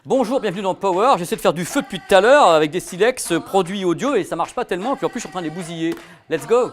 Bonjour, bienvenue dans Power. J'essaie de faire du feu depuis tout à l'heure avec des silex produits audio et ça marche pas tellement. Puis en plus, je suis en train de les bousiller. Let's go.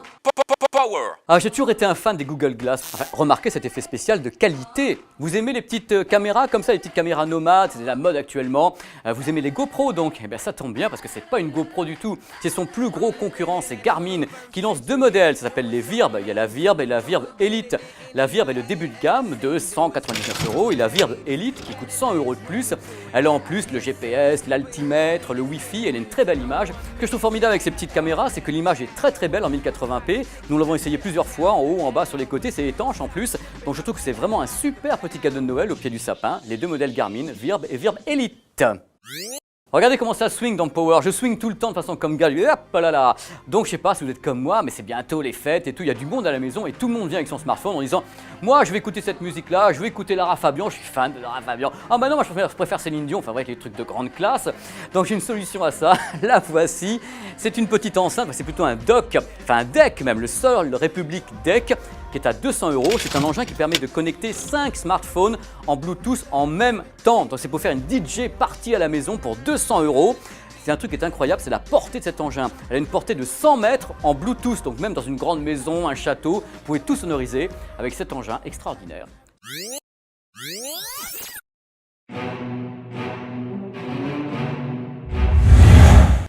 Power. Ah, j'ai toujours été un fan des Google Glass. Enfin, remarquez cet effet spécial de qualité. Vous aimez les petites caméras comme ça, les petites caméras nomades, c'est la mode actuellement. Vous aimez les GoPro donc? Eh bien ça tombe bien parce que c'est pas une GoPro du tout. C'est son plus gros concurrent, c'est Garmin qui lance deux modèles. Ça s'appelle les Virb. Il y a la Virb et la Virb Elite. La Virb est le début de gamme de 199 € et la Virb Elite qui coûte 100 € de plus. Elle a en plus le GPS, l'altimètre, le Wi-Fi. Elle a une très belle image. Ce que je trouve formidable avec ces petites caméras, c'est que l'image est très très belle en 1080p. Nous l'avons essayé plusieurs fois, en haut, en bas, sur les côtés, c'est étanche en plus. Donc je trouve que c'est vraiment un super petit cadeau de Noël au pied du sapin. Les deux modèles Garmin, Virb et Virb Elite. Regardez comment ça swing dans Power, je swing tout le temps de façon comme Gal, hop là là. Donc je sais pas si vous êtes comme moi, mais c'est bientôt les fêtes et tout, il y a du monde à la maison et tout le monde vient avec son smartphone en disant moi je vais écouter cette musique là, je vais écouter Lara Fabian, je suis fan de Lara Fabian. Ah bah non, moi je préfère Céline Dion, enfin vrai les trucs de grande classe. Donc j'ai une solution à ça, la voici. C'est une petite enceinte, c'est plutôt un dock, enfin un deck même, le Sol Republic Deck qui est à 200 €. C'est un engin qui permet de connecter 5 smartphones en Bluetooth en même temps. Donc c'est pour faire une DJ party à la maison pour 200 €. C'est un truc qui est incroyable, c'est la portée de cet engin. Elle a une portée de 100 mètres en Bluetooth, donc même dans une grande maison, un château, vous pouvez tout sonoriser avec cet engin extraordinaire.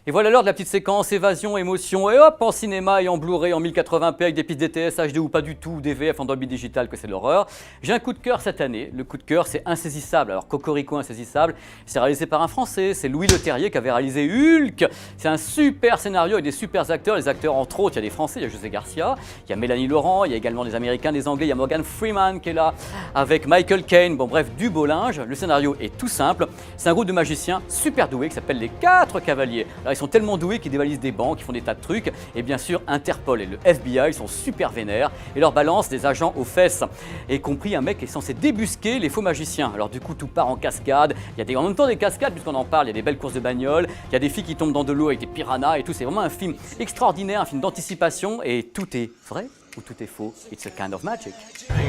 Et voilà l'heure de la petite séquence évasion, émotion et hop en cinéma et en Blu-ray en 1080p avec des pistes DTS, HD ou pas du tout, DVF en Dolby Digital que c'est de l'horreur. J'ai un coup de cœur cette année, le coup de cœur c'est Insaisissable. Alors Cocorico Insaisissable, c'est réalisé par un Français, c'est Louis Leterrier qui avait réalisé Hulk. C'est un super scénario avec des super acteurs, les acteurs entre autres, il y a des Français, il y a José Garcia, il y a Mélanie Laurent, il y a également des Américains, des Anglais, il y a Morgan Freeman qui est là, avec Michael Caine, bon bref, du beau linge. Le scénario est tout simple, c'est un groupe de magiciens super doués qui s'appelle les 4 Cavaliers. Alors, ils sont tellement doués qu'ils dévalisent des banques, ils font des tas de trucs. Et bien sûr, Interpol et le FBI, ils sont super vénères et leur balance des agents aux fesses. Y compris un mec qui est censé débusquer les faux magiciens. Alors du coup, tout part en cascade. Il y a en même temps des cascades, puisqu'on en parle, il y a des belles courses de bagnole, il y a des filles qui tombent dans de l'eau avec des piranhas et tout. C'est vraiment un film extraordinaire, un film d'anticipation et tout est vrai ou tout est faux. It's a kind of magic. Hang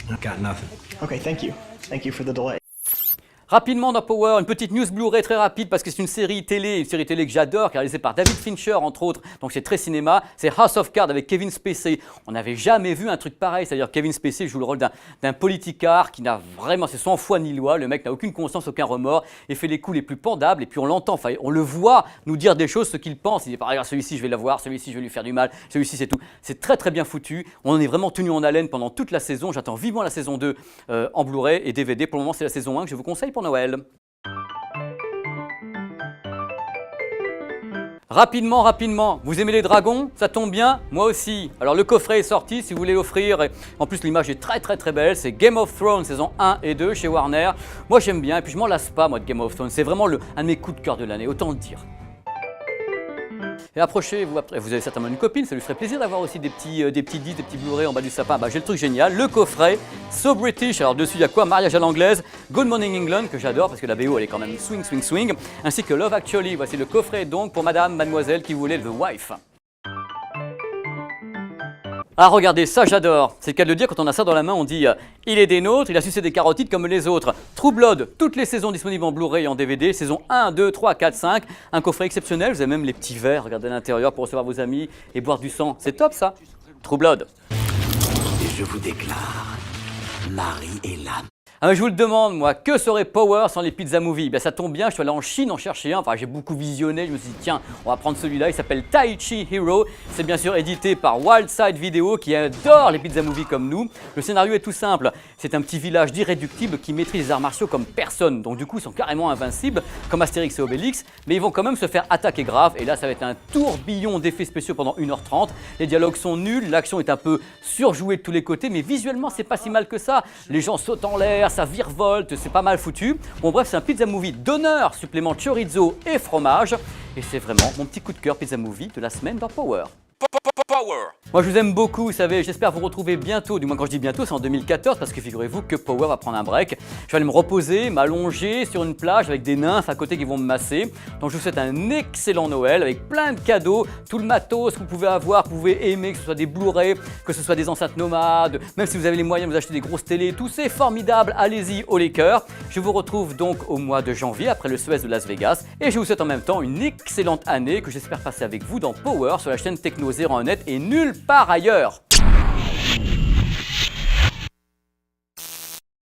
on. I got nothing. Okay, thank you. Thank you for the delay. Rapidement dans Power, une petite news Blu-ray très rapide parce que c'est une série télé que j'adore, qui est réalisée par David Fincher entre autres, donc c'est très cinéma, c'est House of Cards avec Kevin Spacey. On n'avait jamais vu un truc pareil, c'est-à-dire Kevin Spacey joue le rôle d'un politicard qui n'a vraiment, c'est sans foi ni loi, le mec n'a aucune conscience, aucun remords et fait les coups les plus pendables et puis on l'entend, enfin on le voit nous dire des choses, ce qu'il pense, il dit par exemple celui-ci je vais l'avoir, celui-ci je vais lui faire du mal, celui-ci c'est tout. C'est très très bien foutu, on est vraiment tenu en haleine pendant toute la saison, j'attends vivement la saison 2 en Blu-ray et DVD, pour le moment c'est la saison 1 que je vous conseille pour Noël. Rapidement, vous aimez les dragons? Ça tombe bien, moi aussi. Alors le coffret est sorti, si vous voulez l'offrir. En plus l'image est très très très belle, c'est Game of Thrones saison 1 et 2 chez Warner. Moi j'aime bien et puis je m'en lasse pas moi de Game of Thrones, c'est vraiment un de mes coups de cœur de l'année, autant le dire. Et approchez-vous, vous avez certainement une copine, ça lui ferait plaisir d'avoir aussi des petits disques, des petits Blu-ray en bas du sapin. Bah, j'ai le truc génial, le coffret, So British, alors dessus il y a quoi? Mariage à l'anglaise, Good Morning England, que j'adore parce que la BO elle est quand même swing, ainsi que Love Actually. Voici le coffret donc pour madame, mademoiselle qui voulait The Wife. Ah regardez, ça j'adore, c'est le cas de le dire, quand on a ça dans la main on dit il est des nôtres, il a sucé des carotides comme les autres. True Blood, toutes les saisons disponibles en Blu-ray et en DVD, saison 1, 2, 3, 4, 5, un coffret exceptionnel, vous avez même les petits verres, regardez à l'intérieur pour recevoir vos amis et boire du sang, c'est top ça. True Blood. Et je vous déclare, Marie est là. Ah, mais je vous le demande, moi, que serait Power sans les Pizza Movie? Ben, ça tombe bien, je suis allé en Chine en chercher un, enfin j'ai beaucoup visionné, je me suis dit tiens, on va prendre celui-là, il s'appelle Tai Chi Hero, c'est bien sûr édité par Wildside Video qui adore les Pizza Movie comme nous. Le scénario est tout simple, c'est un petit village d'irréductibles qui maîtrisent les arts martiaux comme personne, donc du coup ils sont carrément invincibles, comme Astérix et Obélix, mais ils vont quand même se faire attaquer grave, et là ça va être un tourbillon d'effets spéciaux pendant 1h30, les dialogues sont nuls, l'action est un peu surjouée de tous les côtés, mais visuellement c'est pas si mal que ça, les gens sautent en l'air, ça virevolte, c'est pas mal foutu. Bon bref, c'est un Pizza Movie d'honneur, supplément chorizo et fromage. Et c'est vraiment mon petit coup de cœur Pizza Movie de la semaine dans Power. Moi je vous aime beaucoup, vous savez, j'espère vous retrouver bientôt, du moins quand je dis bientôt c'est en 2014 parce que figurez-vous que Power va prendre un break. Je vais aller me reposer, m'allonger sur une plage avec des nymphes à côté qui vont me masser. Donc je vous souhaite un excellent Noël avec plein de cadeaux, tout le matos que vous pouvez avoir, que vous pouvez aimer, que ce soit des Blu-ray, que ce soit des enceintes nomades, même si vous avez les moyens de vous acheter des grosses télés, tout c'est formidable, allez-y au les cœurs. Je vous retrouve donc au mois de janvier après le Suez de Las Vegas et je vous souhaite en même temps une excellente année que j'espère passer avec vous dans Power sur la chaîne Techno 01net et nulle part ailleurs.